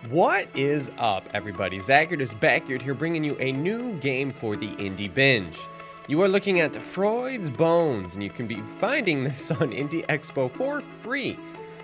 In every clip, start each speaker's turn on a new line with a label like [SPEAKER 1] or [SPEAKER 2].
[SPEAKER 1] What is up, everybody? Zachurrate is back here bringing you a new game for the Indie Binge. You are looking at Freud's Bones, and you can be finding this on Indie Expo for free.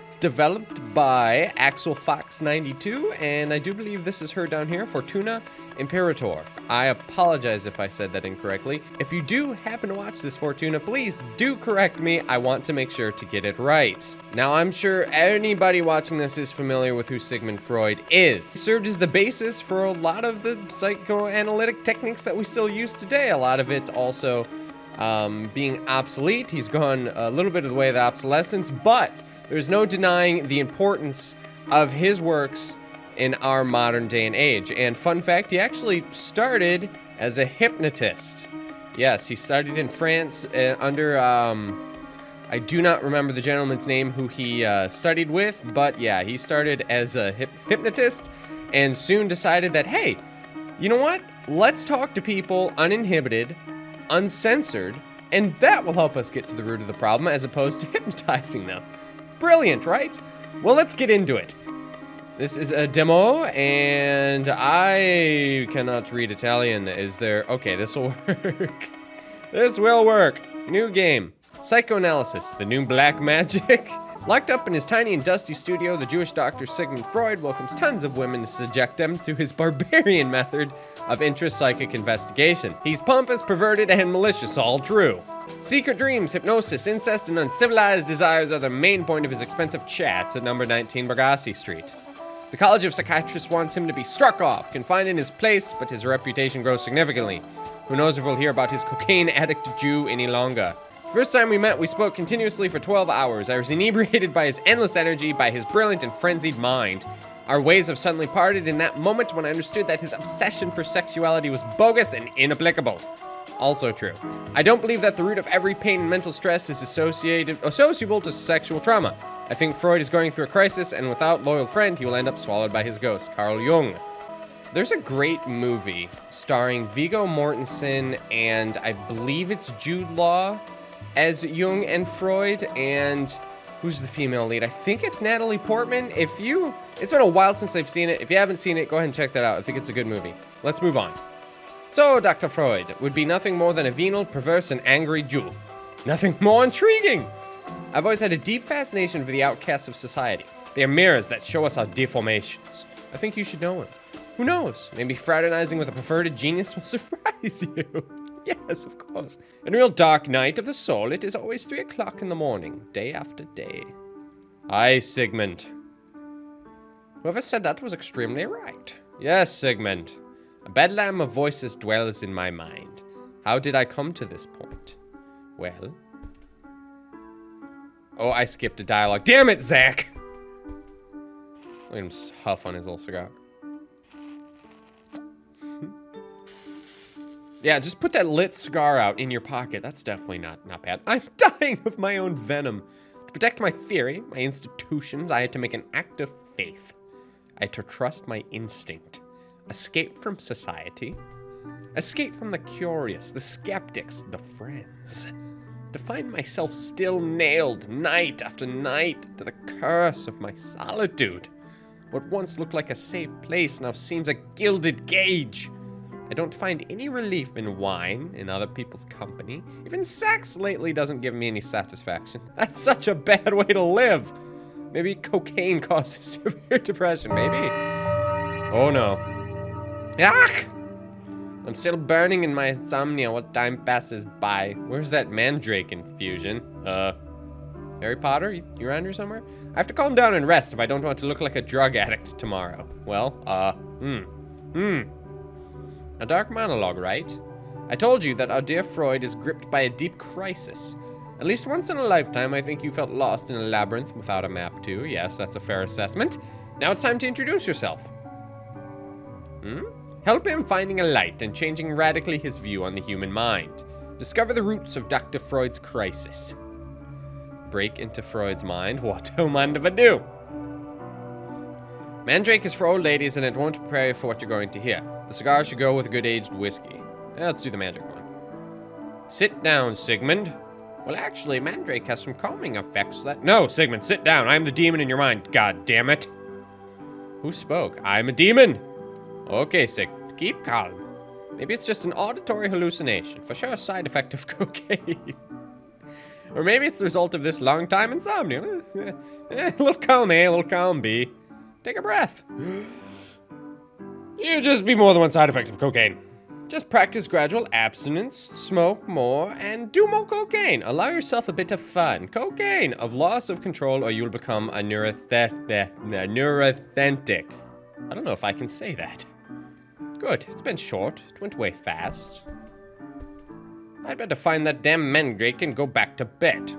[SPEAKER 1] It's developed by Axel Fox 92, and I do believe this is her down here, Fortuna Imperator. I apologize if I said that incorrectly. If you do happen to watch this, Fortuna, please do correct me. I want to make sure to get it right. Now, I'm sure anybody watching this is familiar with who Sigmund Freud is. He served as the basis for a lot of the psychoanalytic techniques that we still use today. A lot of it also being obsolete. He's gone a little bit of the way of the obsolescence, but there's no denying the importance of his works in our modern day and age. And fun fact, he actually started as a hypnotist. Yes, he studied in France under, I do not remember the gentleman's name who he studied with, but yeah, he started as a hypnotist and soon decided that, hey, you know what? Let's talk to people uninhibited, uncensored, and that will help us get to the root of the problem as opposed to hypnotizing them. Brilliant, right? Well, let's get into it. This is a demo, and I cannot read Italian. Is there... Okay, this will work. This will work. New game. Psychoanalysis, the new black magic. Locked up in his tiny and dusty studio, the Jewish doctor Sigmund Freud welcomes tons of women to subject them to his barbarian method of intrapsychic investigation. He's pompous, perverted, and malicious, all true. Secret dreams, hypnosis, incest, and uncivilized desires are the main point of his expensive chats at number 19 Bargassi Street. The College of Psychiatrists wants him to be struck off, confined in his place, but his reputation grows significantly. Who knows if we'll hear about his cocaine addict Jew any longer. First time we met, we spoke continuously for 12 hours. I was inebriated by his endless energy, by his brilliant and frenzied mind. Our ways have suddenly parted in that moment when I understood that his obsession for sexuality was bogus and inapplicable. Also true. I don't believe that the root of every pain and mental stress is associable to sexual trauma. I think Freud is going through a crisis, and without loyal friend, he will end up swallowed by his ghost, Carl Jung. There's a great movie starring Viggo Mortensen and I believe it's Jude Law as Jung and Freud, and who's the female lead? I think it's Natalie Portman. It's been a while since I've seen it. If you haven't seen it, go ahead and check that out. I think it's a good movie. Let's move on. So, Dr. Freud would be nothing more than a venal, perverse, and angry Jew. Nothing more intriguing. I've always had a deep fascination for the outcasts of society. They are mirrors that show us our deformations. I think you should know him. Who knows? Maybe fraternizing with a perverted genius will surprise you. Yes, of course. In a real dark night of the soul, it is always 3 o'clock in the morning, day after day. Aye, Sigmund. Whoever said that was extremely right. Yes, Sigmund. A bedlam of voices dwells in my mind. How did I come to this point? Well... Oh, I skipped a dialogue. Damn it, Zach! Look at him huff on his little cigar. Yeah, just put that lit cigar out in your pocket. That's definitely not bad. I'm dying of my own venom. To protect my theory, my institutions, I had to make an act of faith. I had to trust my instinct. Escape from society. Escape from the curious, the skeptics, the friends. To find myself still nailed night after night to the curse of my solitude. What once looked like a safe place now seems a gilded cage. I don't find any relief in wine, in other people's company. Even sex lately doesn't give me any satisfaction. That's such a bad way to live. Maybe cocaine causes severe depression, maybe. Oh no. Yuck! I'm still burning in my insomnia while time passes by. Where's that mandrake infusion? Harry Potter, you around here somewhere? I have to calm down and rest if I don't want to look like a drug addict tomorrow. Well, A dark monologue, right? I told you that our dear Freud is gripped by a deep crisis. At least once in a lifetime, I think you felt lost in a labyrinth without a map too. Yes, that's a fair assessment. Now it's time to introduce yourself. Help him finding a light and changing radically his view on the human mind. Discover the roots of Dr. Freud's crisis. Break into Freud's mind. What do mind if I do? Mandrake is for old ladies and it won't prepare you for what you're going to hear. The cigar should go with a good aged whiskey. Let's do the Mandrake one. Sit down, Sigmund. Well, actually, Mandrake has some calming effects that... No, Sigmund, sit down. I am the demon in your mind. God damn it. Who spoke? I'm a demon. Okay, Sig, keep calm. Maybe it's just an auditory hallucination. For sure a side effect of cocaine. Or maybe it's the result of this long time insomnia. A little column A, a little column B. Take a breath. You just be more than one side effect of cocaine. Just practice gradual abstinence, smoke more, and do more cocaine. Allow yourself a bit of fun. Cocaine, of loss of control, or you'll become a neurothentic. I don't know if I can say that. Good, it's been short. It went way fast. I'd better find that damn mandrake and go back to bed.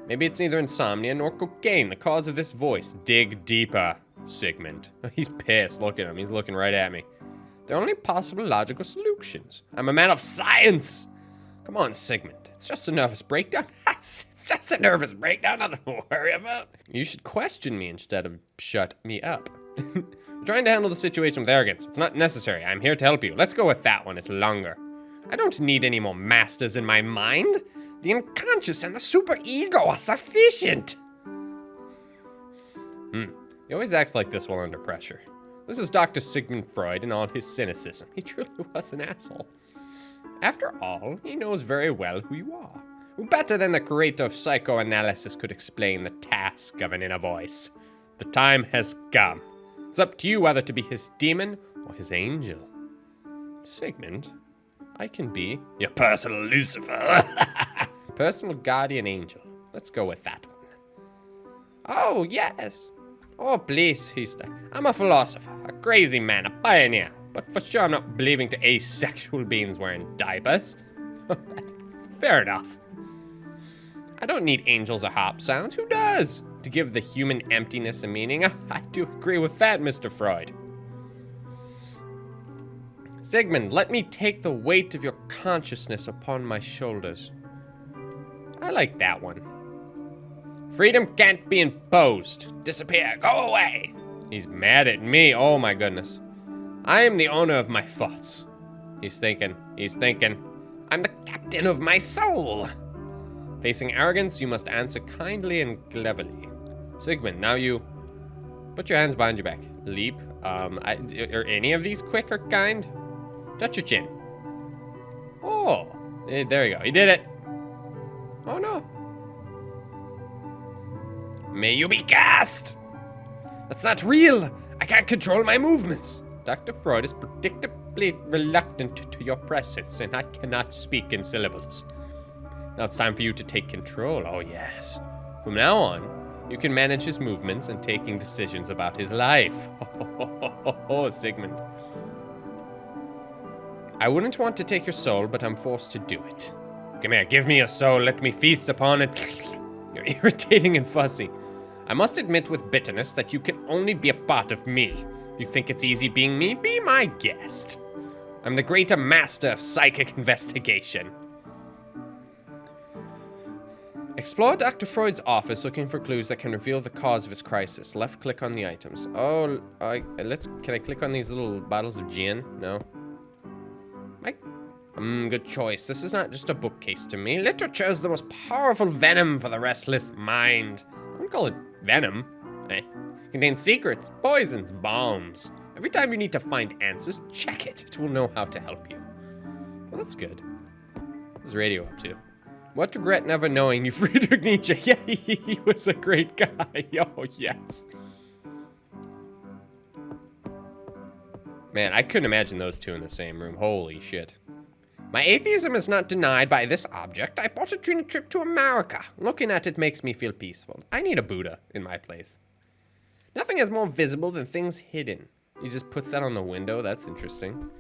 [SPEAKER 1] Maybe it's neither insomnia nor cocaine, the cause of this voice. Dig deeper, Sigmund. He's pissed. Look at him. He's looking right at me. There are only possible logical solutions. I'm a man of science. Come on, Sigmund. It's just a nervous breakdown. It's just a nervous breakdown. Nothing to worry about. You should question me instead of shut me up. You're trying to handle the situation with arrogance. It's not necessary. I'm here to help you. Let's go with that one. It's longer. I don't need any more masters in my mind. The unconscious and the superego are sufficient. He always acts like this while under pressure. This is Dr. Sigmund Freud and all his cynicism. He truly was an asshole. After all, he knows very well who you are. Who better than the creator of psychoanalysis could explain the task of an inner voice? The time has come. It's up to you whether to be his demon or his angel. Sigmund, I can be your personal Lucifer. Personal guardian angel. Let's go with that one. Oh, yes. Oh, please, I'm a philosopher, a crazy man, a pioneer. But for sure I'm not believing to asexual beings wearing diapers. Fair enough. I don't need angels or harp sounds. Who does? To give the human emptiness a meaning. I do agree with that, Mr. Freud. Sigmund, let me take the weight of your consciousness upon my shoulders. I like that one. Freedom can't be imposed. Disappear. Go away. He's mad at me. Oh my goodness. I am the owner of my thoughts. He's thinking. I'm the captain of my soul. Facing arrogance, you must answer kindly and cleverly. Sigmund, now you put your hands behind your back. Leap. Are any of these quick or kind? Touch your chin. Oh, there you go. He did it. Oh no. May you be cast! That's not real! I can't control my movements! Dr. Freud is predictably reluctant to your presence, and I cannot speak in syllables. Now it's time for you to take control, oh yes. From now on, you can manage his movements and taking decisions about his life. Oh, Sigmund. I wouldn't want to take your soul, but I'm forced to do it. Come here, give me your soul, let me feast upon it. You're irritating and fussy. I must admit with bitterness that you can only be a part of me. You think it's easy being me? Be my guest. I'm the greater master of psychic investigation. Explore Dr. Freud's office looking for clues that can reveal the cause of his crisis. Left click on the items. Oh, can I click on these little bottles of gin? No. Good choice. This is not just a bookcase to me. Literature is the most powerful venom for the restless mind. I wouldn't call it venom. It contains secrets, poisons, bombs. Every time you need to find answers, check it. It will know how to help you. Well, that's good. What's the radio up to? What regret never knowing you, Friedrich Nietzsche? Yeah, he was a great guy. Oh, yes. Man, I couldn't imagine those two in the same room. Holy shit. My atheism is not denied by this object. I bought it during a trip to America. Looking at it makes me feel peaceful. I need a Buddha in my place. Nothing is more visible than things hidden. He just puts that on the window. That's interesting.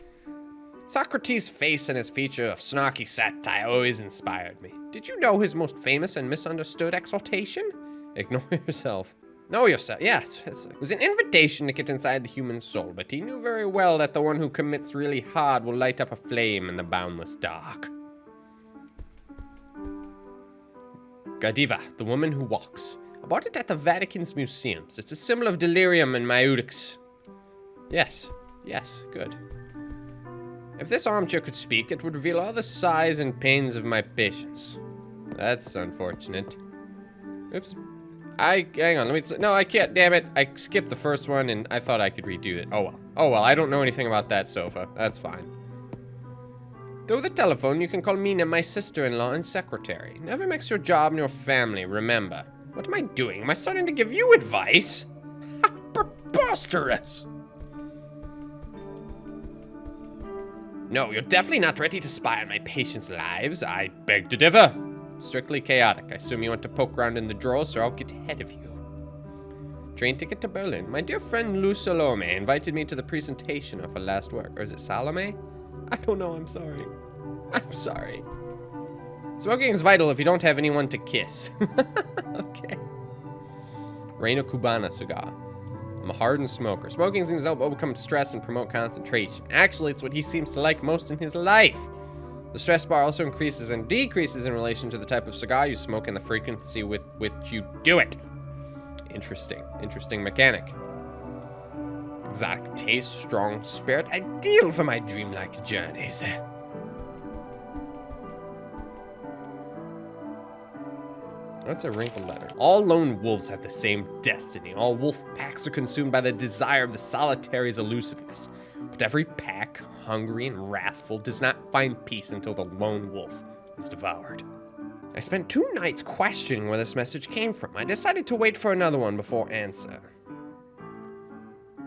[SPEAKER 1] Socrates' face and his feature of snarky satire always inspired me. Did you know his most famous and misunderstood exhortation? Ignore yourself. Know yourself. Yes, it was an invitation to get inside the human soul, but he knew very well that the one who commits really hard will light up a flame in the boundless dark. Godiva, the woman who walks. I bought it at the Vatican's museums. It's a symbol of delirium and myutics. Yes, good. If this armchair could speak, it would reveal all the sighs and pains of my patients. That's unfortunate. Oops. Hang on, no, I can't, damn it. I skipped the first one, and I thought I could redo it. Oh, well. Oh, well, I don't know anything about that sofa. That's fine. Through the telephone, you can call Mina my sister-in-law and secretary. Never mix your job and your family, remember. What am I doing? Am I starting to give you advice? Preposterous! No, you're definitely not ready to spy on my patients' lives. I beg to differ. Strictly chaotic. I assume you want to poke around in the drawers, so I'll get ahead of you. Train ticket to Berlin. My dear friend Lou Salome invited me to the presentation of her last work. Or is it Salome? I don't know, I'm sorry. I'm sorry. Smoking is vital if you don't have anyone to kiss. Okay. Reina Cubana cigar. I'm a hardened smoker. Smoking seems to help overcome stress and promote concentration. Actually, it's what he seems to like most in his life. The stress bar also increases and decreases in relation to the type of cigar you smoke and the frequency with which you do it. Interesting mechanic. Exotic taste, strong spirit, ideal for my dreamlike journeys. That's a wrinkled letter. All lone wolves have the same destiny. All wolf packs are consumed by the desire of the solitary's elusiveness. But every pack, hungry and wrathful, does not find peace until the lone wolf is devoured. I spent 2 nights questioning where this message came from. I decided to wait for another one before answer.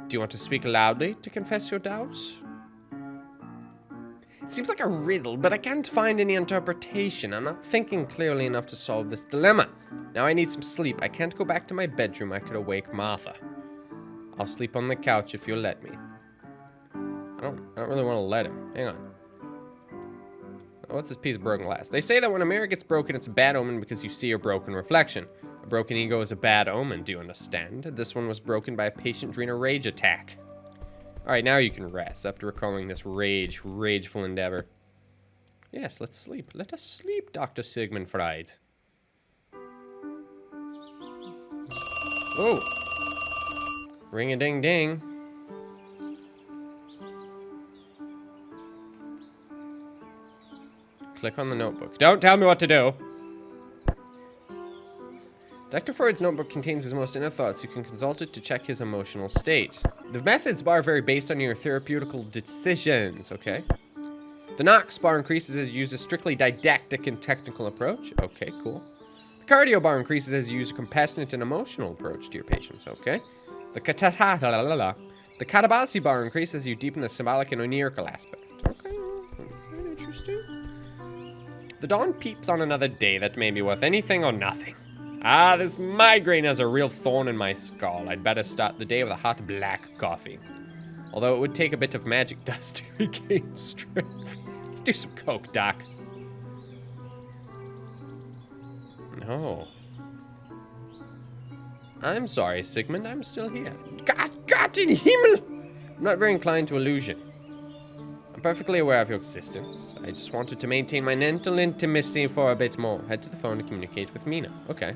[SPEAKER 1] Do you want to speak loudly to confess your doubts? It seems like a riddle, but I can't find any interpretation. I'm not thinking clearly enough to solve this dilemma. Now I need some sleep. I can't go back to my bedroom. I could awake Martha. I'll sleep on the couch if you'll let me. I don't really want to let him. Hang on. What's this piece of broken glass? They say that when a mirror gets broken, it's a bad omen because you see your broken reflection. A broken ego is a bad omen, do you understand? This one was broken by a patient during a rage attack. Alright, now you can rest after recalling this rageful endeavor. Yes, let's sleep. Let us sleep, Dr. Sigmund Freud. Oh! Ring-a-ding-ding. Click on the notebook. Don't tell me what to do! Dr. Freud's notebook contains his most inner thoughts. You can consult it to check his emotional state. The methods bar vary based on your therapeutical decisions, okay? The Knox bar increases as you use a strictly didactic and technical approach. Okay, cool. The cardio bar increases as you use a compassionate and emotional approach to your patients, okay? The Katabasi bar increases as you deepen the symbolic and onirical aspect. Okay, very interesting. The dawn peeps on another day that may be worth anything or nothing. Ah, this migraine has a real thorn in my skull. I'd better start the day with a hot black coffee. Although it would take a bit of magic dust to regain strength. Let's do some coke, Doc. No. I'm sorry, Sigmund. I'm still here. God in Himmel! I'm not very inclined to illusion. I'm perfectly aware of your existence. I just wanted to maintain my mental intimacy for a bit more. Head to the phone to communicate with Mina. Okay.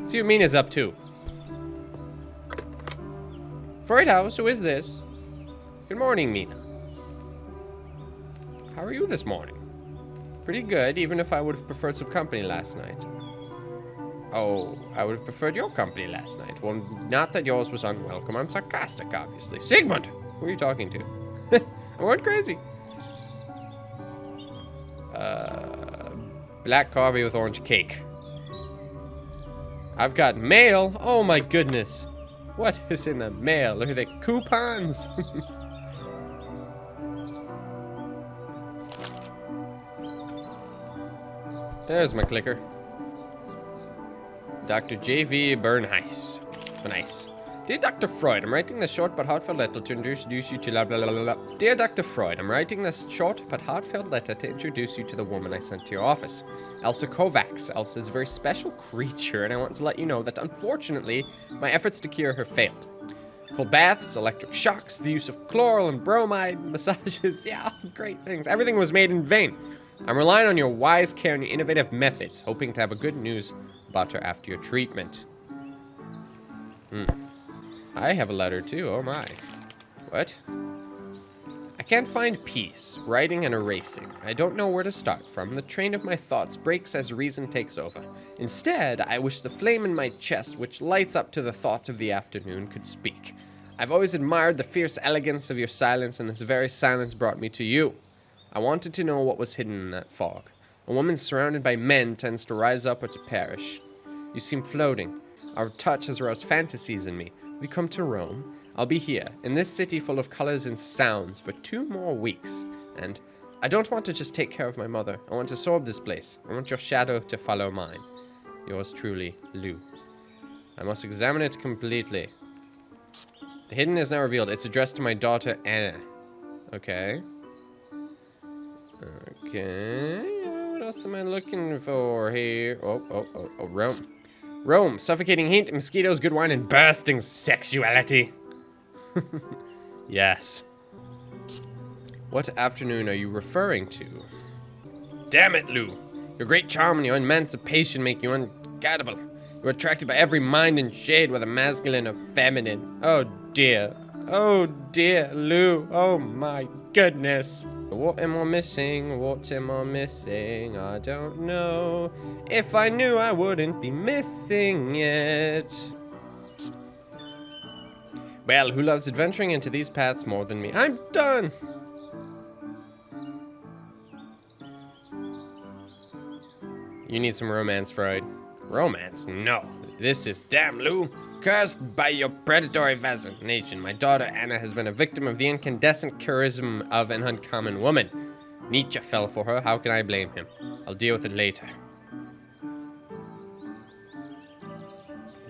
[SPEAKER 1] See what Mina's up to. Freud House, who is this? Good morning, Mina. How are you this morning? Pretty good, even if I would have preferred some company last night. Oh, I would have preferred your company last night. Well, not that yours was unwelcome. I'm sarcastic, obviously. Sigmund! Who are you talking to? I went crazy. Black coffee with orange cake. I've got mail. Oh my goodness. What is in the mail? Are they coupons? There's my clicker. Dr. J.V. Bernice. Dear Dr. Freud, I'm writing this short but heartfelt letter to introduce you to la blah blah blah blah. Dear Dr. Freud, I'm writing this short but heartfelt letter to introduce you to the woman I sent to your office. Elsa Kovacs. Elsa is a very special creature, and I want to let you know that unfortunately, my efforts to cure her failed. Cold baths, electric shocks, the use of chloral and bromide, massages, yeah, great things. Everything was made in vain. I'm relying on your wise care and your innovative methods, hoping to have a good news about her after your treatment. I have a letter too, oh my. What? I can't find peace, writing and erasing. I don't know where to start from. The train of my thoughts breaks as reason takes over. Instead, I wish the flame in my chest, which lights up to the thought of the afternoon, could speak. I've always admired the fierce elegance of your silence, and this very silence brought me to you. I wanted to know what was hidden in that fog. A woman surrounded by men tends to rise up or to perish. You seem floating. Our touch has aroused fantasies in me. We come to Rome. I'll be here, in this city full of colors and sounds, for 2 more weeks. And I don't want to just take care of my mother. I want to absorb this place. I want your shadow to follow mine. Yours truly, Lou. I must examine it completely. The hidden is now revealed. It's addressed to my daughter, Anna. Okay. Okay. What else am I looking for here? Oh, Rome. Rome. Suffocating heat, mosquitoes, good wine, and bursting sexuality. Yes. What afternoon are you referring to? Damn it, Lou. Your great charm and your emancipation make you unguardable. You're attracted by every mind and shade, whether masculine or feminine. Oh dear, Lou. Oh my goodness. What am I missing? What am I missing? I don't know. If I knew, I wouldn't be missing it. Well, who loves adventuring into these paths more than me? I'm done! You need some romance, Freud. Romance? No. This is damn, Lou. Cursed by your predatory fascination, my daughter Anna has been a victim of the incandescent charisma of an uncommon woman. Nietzsche fell for her. How can I blame him? I'll deal with it later.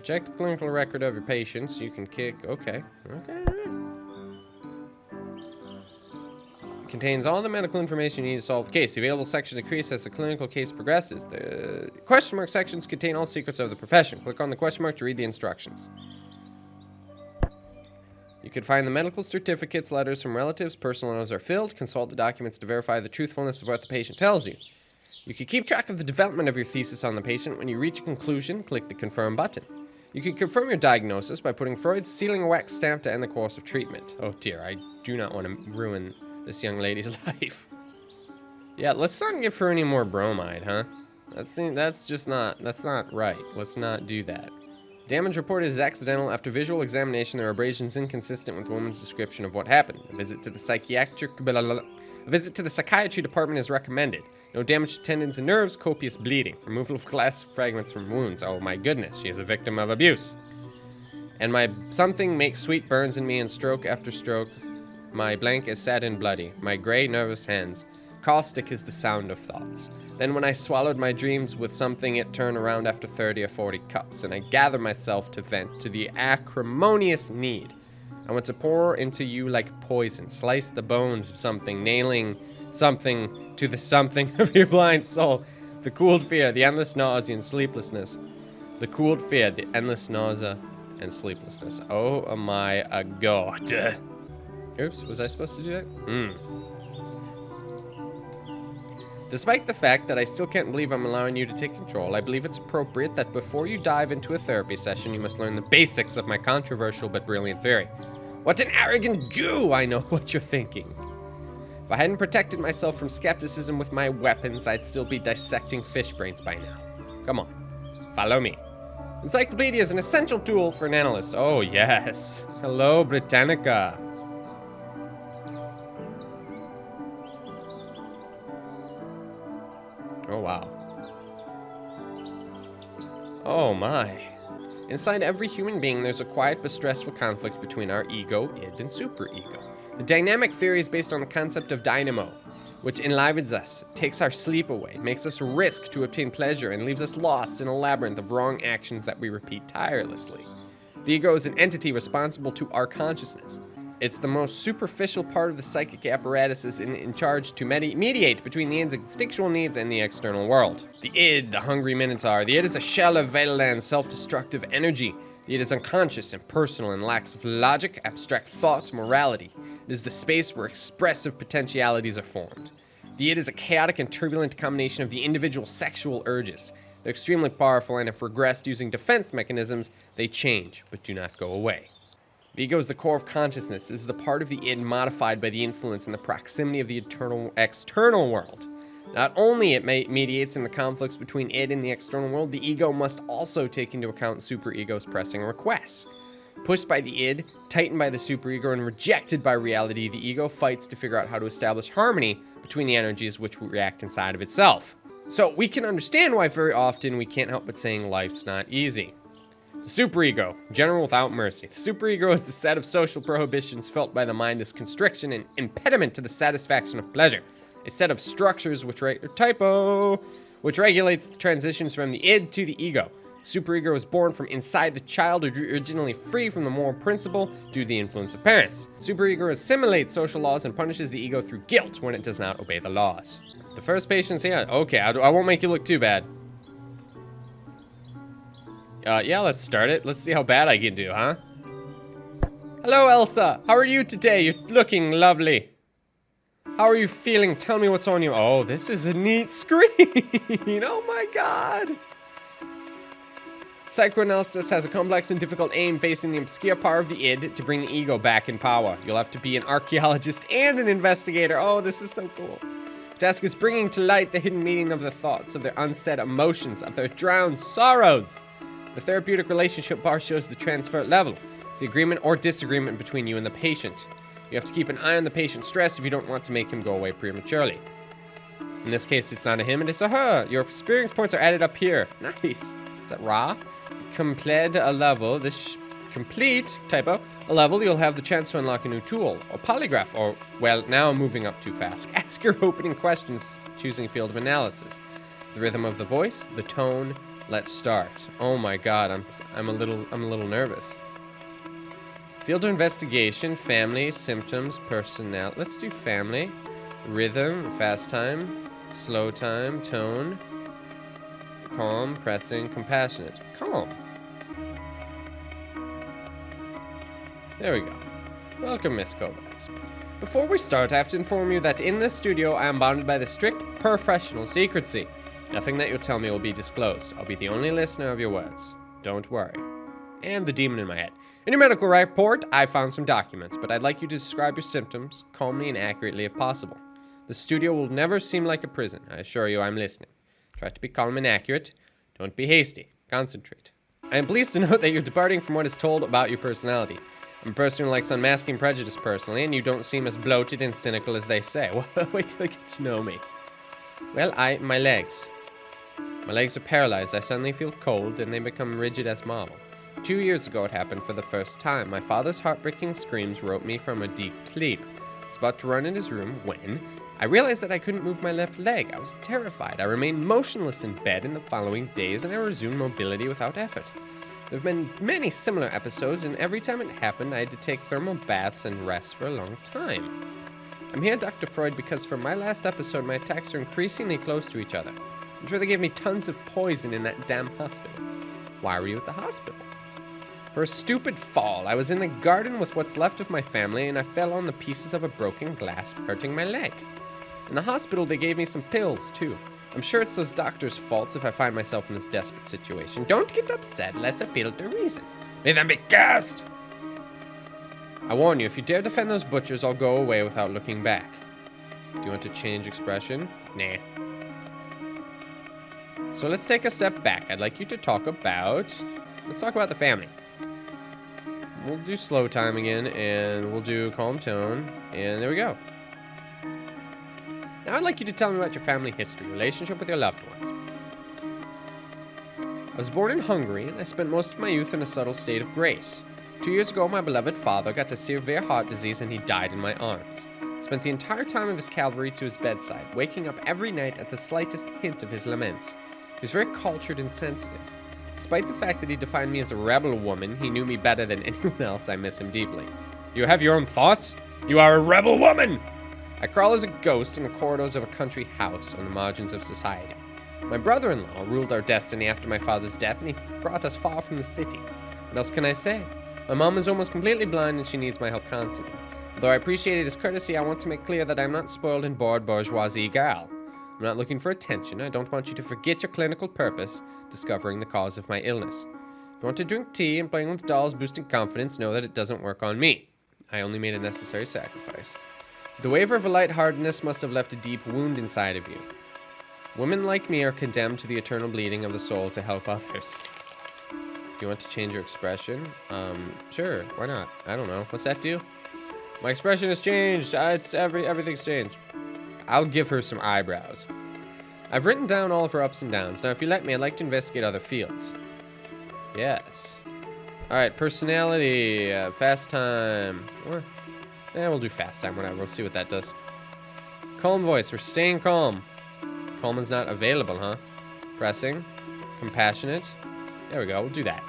[SPEAKER 1] Check the clinical record of your patients. You can kick. Okay. Contains all the medical information you need to solve the case. The available sections decrease as the clinical case progresses. The question mark sections contain all secrets of the profession. Click on the question mark to read the instructions. You can find the medical certificates, letters from relatives, personal notes are filled. Consult the documents to verify the truthfulness of what the patient tells you. You can keep track of the development of your thesis on the patient. When you reach a conclusion, click the confirm button. You can confirm your diagnosis by putting Freud's sealing wax stamp to end the course of treatment. Oh dear, I do not want to ruin this young lady's life. Yeah, let's not give her any more bromide, huh? That's not right. Let's not do that. Damage reported is accidental. After visual examination, there are abrasions inconsistent with the woman's description of what happened. A visit to the psychiatry department is recommended. No damage to tendons and nerves, copious bleeding. Removal of glass fragments from wounds. Oh my goodness, she is a victim of abuse. And my something makes sweet burns in me, and stroke after stroke. My blank is sad and bloody. My gray, nervous hands. Caustic is the sound of thoughts. Then when I swallowed my dreams with something, it turned around after 30 or 40 cups, and I gather myself to vent to the acrimonious need. I want to pour into you like poison, slice the bones of something, nailing something to the something of your blind soul. The cooled fear, the endless nausea and sleeplessness. The cooled fear, the endless nausea and sleeplessness. Oh my god. Oops, was I supposed to do that? Despite the fact that I still can't believe I'm allowing you to take control, I believe it's appropriate that before you dive into a therapy session, you must learn the basics of my controversial but brilliant theory. What an arrogant Jew! I know what you're thinking. If I hadn't protected myself from skepticism with my weapons, I'd still be dissecting fish brains by now. Come on, follow me. Encyclopedia is an essential tool for an analyst. Oh yes. Hello, Britannica. Oh wow. Oh my. Inside every human being, there's a quiet but stressful conflict between our ego, id, and superego. The dynamic theory is based on the concept of dynamo, which enlivens us, takes our sleep away, makes us risk to obtain pleasure, and leaves us lost in a labyrinth of wrong actions that we repeat tirelessly. The ego is an entity responsible to our consciousness. It's the most superficial part of the psychic apparatus, is in charge to mediate between the instinctual needs and the external world. The id, the hungry minotaur. The id is a shell of vital and self-destructive energy. The id is unconscious, impersonal, and lacks of logic, abstract thoughts, morality. It is the space where expressive potentialities are formed. The id is a chaotic and turbulent combination of the individual sexual urges. They're extremely powerful, and if regressed using defense mechanisms, they change, but do not go away. The ego is the core of consciousness. It is the part of the id modified by the influence and the proximity of the external world. Not only it mediates in the conflicts between id and the external world, the ego must also take into account superego's pressing requests. Pushed by the id, tightened by the superego, and rejected by reality, the ego fights to figure out how to establish harmony between the energies which react inside of itself. So we can understand why very often we can't help but saying life's not easy. The superego, general without mercy. The superego is the set of social prohibitions felt by the mind as constriction and impediment to the satisfaction of pleasure. A set of structures which regulates the transitions from the id to the ego. Superego is born from inside the child, originally free from the moral principle due to the influence of parents. Superego assimilates social laws and punishes the ego through guilt when it does not obey the laws. The first patient's here. Okay, I won't make you look too bad. Yeah, let's start it. Let's see how bad I can do, huh? Hello, Elsa. How are you today? You're looking lovely. How are you feeling? Tell me what's on you. Oh, this is a neat screen. Oh my god. Psychoanalysis has a complex and difficult aim facing the obscure power of the id to bring the ego back in power. You'll have to be an archaeologist and an investigator. Oh, this is so cool. The task is bringing to light the hidden meaning of their thoughts, of their unsaid emotions, of their drowned sorrows. The therapeutic relationship bar shows the transfer level. It's the agreement or disagreement between you and the patient. You have to keep an eye on the patient's stress if you don't want to make him go away prematurely. In this case, it's not a him, it's a her. Your experience points are added up here. Nice. Is that raw? Complete a level. Complete, typo, a level, you'll have the chance to unlock a new tool, a polygraph, or, well, now I'm moving up too fast. Ask your opening questions, choosing field of analysis. The rhythm of the voice, the tone, let's start. Oh my god, I'm a little nervous. Field of investigation, family, symptoms, personnel. Let's do family, rhythm, fast time, slow time, tone, calm, pressing, compassionate. Calm. There we go. Welcome, Miss Kovacs. Before we start, I have to inform you that in this studio, I am bounded by the strict professional secrecy. Nothing that you'll tell me will be disclosed. I'll be the only listener of your words. Don't worry. And the demon in my head. In your medical report, I found some documents, but I'd like you to describe your symptoms calmly and accurately if possible. The studio will never seem like a prison. I assure you I'm listening. Try to be calm and accurate. Don't be hasty. Concentrate. I am pleased to note that you're departing from what is told about your personality. I'm a person who likes unmasking prejudice personally, and you don't seem as bloated and cynical as they say. Well, wait till you get to know me. Well, my legs. My legs are paralyzed. I suddenly feel cold, and they become rigid as marble. 2 years ago it happened for the first time. My father's heartbreaking screams woke me from a deep sleep. I was about to run in his room when I realized that I couldn't move my left leg. I was terrified. I remained motionless in bed in the following days, and I resumed mobility without effort. There have been many similar episodes, and every time it happened, I had to take thermal baths and rest for a long time. I'm here, Dr. Freud, because for my last episode, my attacks are increasingly close to each other. I'm sure they gave me tons of poison in that damn hospital. Why were you at the hospital? For a stupid fall. I was in the garden with what's left of my family, and I fell on the pieces of a broken glass, hurting my leg. In the hospital, they gave me some pills, too. I'm sure it's those doctors' faults if I find myself in this desperate situation. Don't get upset. Let's appeal to reason. May them be cursed! I warn you, if you dare defend those butchers, I'll go away without looking back. Do you want to change expression? Nah. So let's take a step back. I'd like you to talk about... Let's talk about the family. We'll do slow time again, and we'll do calm tone, and there we go. Now I'd like you to tell me about your family history, relationship with your loved ones. I was born in Hungary, and I spent most of my youth in a subtle state of grace. 2 years ago, my beloved father got severe heart disease, and he died in my arms. I spent the entire time of his Calvary to his bedside, waking up every night at the slightest hint of his laments. He was very cultured and sensitive. Despite the fact that he defined me as a rebel woman, he knew me better than anyone else. I miss him deeply. You have your own thoughts? You are a rebel woman! I crawl as a ghost in the corridors of a country house on the margins of society. My brother-in-law ruled our destiny after my father's death, and he brought us far from the city. What else can I say? My mom is almost completely blind, and she needs my help constantly. Although I appreciated his courtesy, I want to make clear that I'm not spoiled and bored bourgeoisie gal. I'm not looking for attention. I don't want you to forget your clinical purpose, discovering the cause of my illness. If you want to drink tea and playing with dolls boosting confidence, know that it doesn't work on me. I only made a necessary sacrifice. The waiver of a lightheartedness must have left a deep wound inside of you. Women like me are condemned to the eternal bleeding of the soul to help others. Do you want to change your expression? Sure, why not? I don't know. What's that do? My expression has changed. Everything's changed. I'll give her some eyebrows. I've written down all of her ups and downs. Now, if you let me, I'd like to investigate other fields. Yes. Alright, personality, fast time. We'll do fast time, whatever. We'll see what that does. Calm voice. We're staying calm. Calm is not available, huh? Pressing. Compassionate. There we go. We'll do that.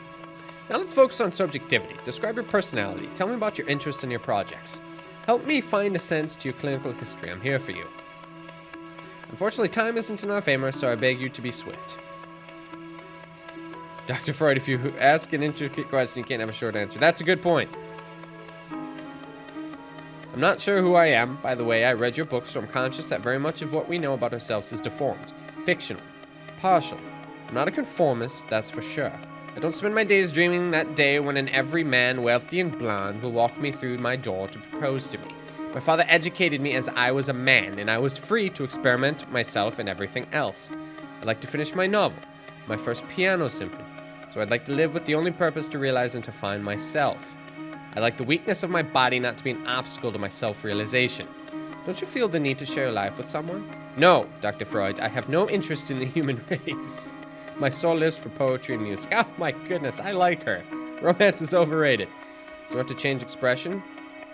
[SPEAKER 1] Now let's focus on subjectivity. Describe your personality. Tell me about your interests and your projects. Help me find a sense to your clinical history. I'm here for you. Unfortunately, time isn't in our favor, so I beg you to be swift. Dr. Freud, if you ask an intricate question, you can't have a short answer. That's a good point. I'm not sure who I am. By the way, I read your book, so I'm conscious that very much of what we know about ourselves is deformed, fictional, partial. I'm not a conformist, that's for sure. I don't spend my days dreaming that day when an every man, wealthy and blonde, will walk me through my door to propose to me. My father educated me as I was a man, and I was free to experiment with myself and everything else. I'd like to finish my novel, my first piano symphony, so I'd like to live with the only purpose to realize and to find myself. I like the weakness of my body not to be an obstacle to my self-realization. Don't you feel the need to share life with someone? No, Dr. Freud, I have no interest in the human race. My soul lives for poetry and music. Oh my goodness, I like her. Romance is overrated. Do you want to change expression?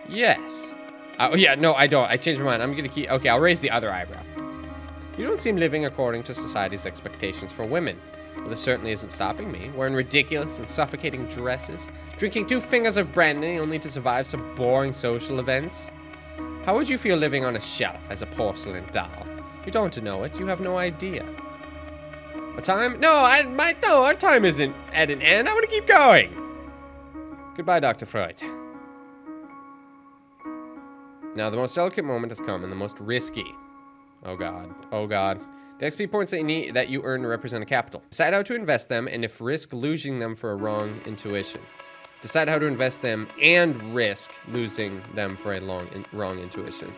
[SPEAKER 1] Yes. Oh yeah, no, I don't. I changed my mind. I'm gonna keep, okay, I'll raise the other eyebrow. You don't seem living according to society's expectations for women. Well, this certainly isn't stopping me. Wearing ridiculous and suffocating dresses, drinking 2 fingers of brandy only to survive some boring social events. How would you feel living on a shelf as a porcelain doll? You don't know it. You have no idea. Our time? No, our time isn't at an end. I want to keep going. Goodbye, Dr. Freud. Now, the most delicate moment has come, and the most risky. Oh God. Oh God. The XP points that you earn represent a capital. Decide how to invest them, and if risk losing them for a wrong intuition. Decide how to invest them and risk losing them for a wrong intuition.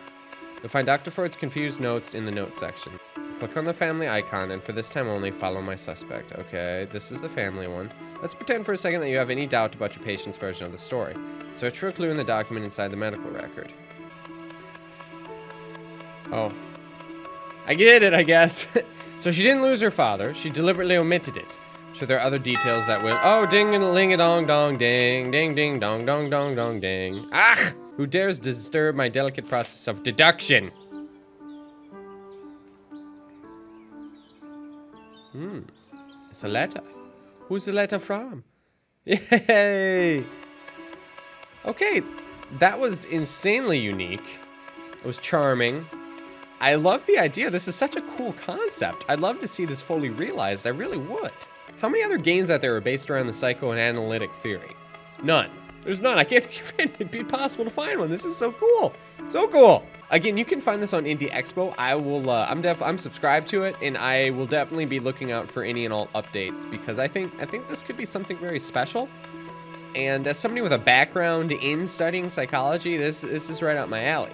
[SPEAKER 1] You'll find Dr. Freud's confused notes in the notes section. Click on the family icon, and for this time only, follow my suspect. Okay, this is the family one. Let's pretend for a second that you have any doubt about your patient's version of the story. Search for a clue in the document inside the medical record. Oh. I get it, I guess. So she didn't lose her father. She deliberately omitted it. So there are other details that will... Oh, ding-a-ling-a-dong-dong, ding. Ding-ding-dong-dong-dong-dong, ding. Ah! Who dares disturb my delicate process of deduction? It's a letter. Who's the letter from? Yay! Okay, that was insanely unique. It was charming. I love the idea. This is such a cool concept. I'd love to see this fully realized. I really would. How many other games out there are based around the psychoanalytic theory? None. There's none. I can't think of any. It'd be possible to find one. This is so cool. So cool. Again, you can find this on Indie Expo. I will, I'm subscribed to it, and I will definitely be looking out for any and all updates, because I think this could be something very special. And as somebody with a background in studying psychology, this is right up my alley.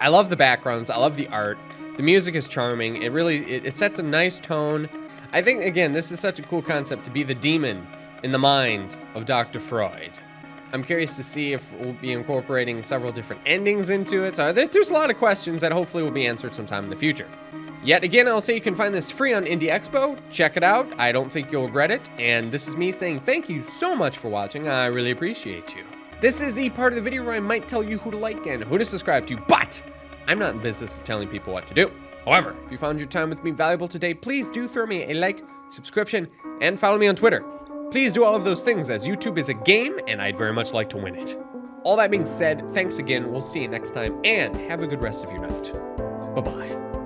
[SPEAKER 1] I love the backgrounds. I love the art. The music is charming. It really, it sets a nice tone. I think, again, this is such a cool concept to be the demon in the mind of Dr. Freud. I'm curious to see if we'll be incorporating several different endings into it. So there's a lot of questions that hopefully will be answered sometime in the future. Yet again, I'll say you can find this free on Indie Expo. Check it out. I don't think you'll regret it. And this is me saying thank you so much for watching. I really appreciate you. This is the part of the video where I might tell you who to like and who to subscribe to, but I'm not in business of telling people what to do. However, if you found your time with me valuable today, please do throw me a like, subscription, and follow me on Twitter. Please do all of those things, as YouTube is a game, and I'd very much like to win it. All that being said, thanks again, we'll see you next time, and have a good rest of your night. Bye-bye.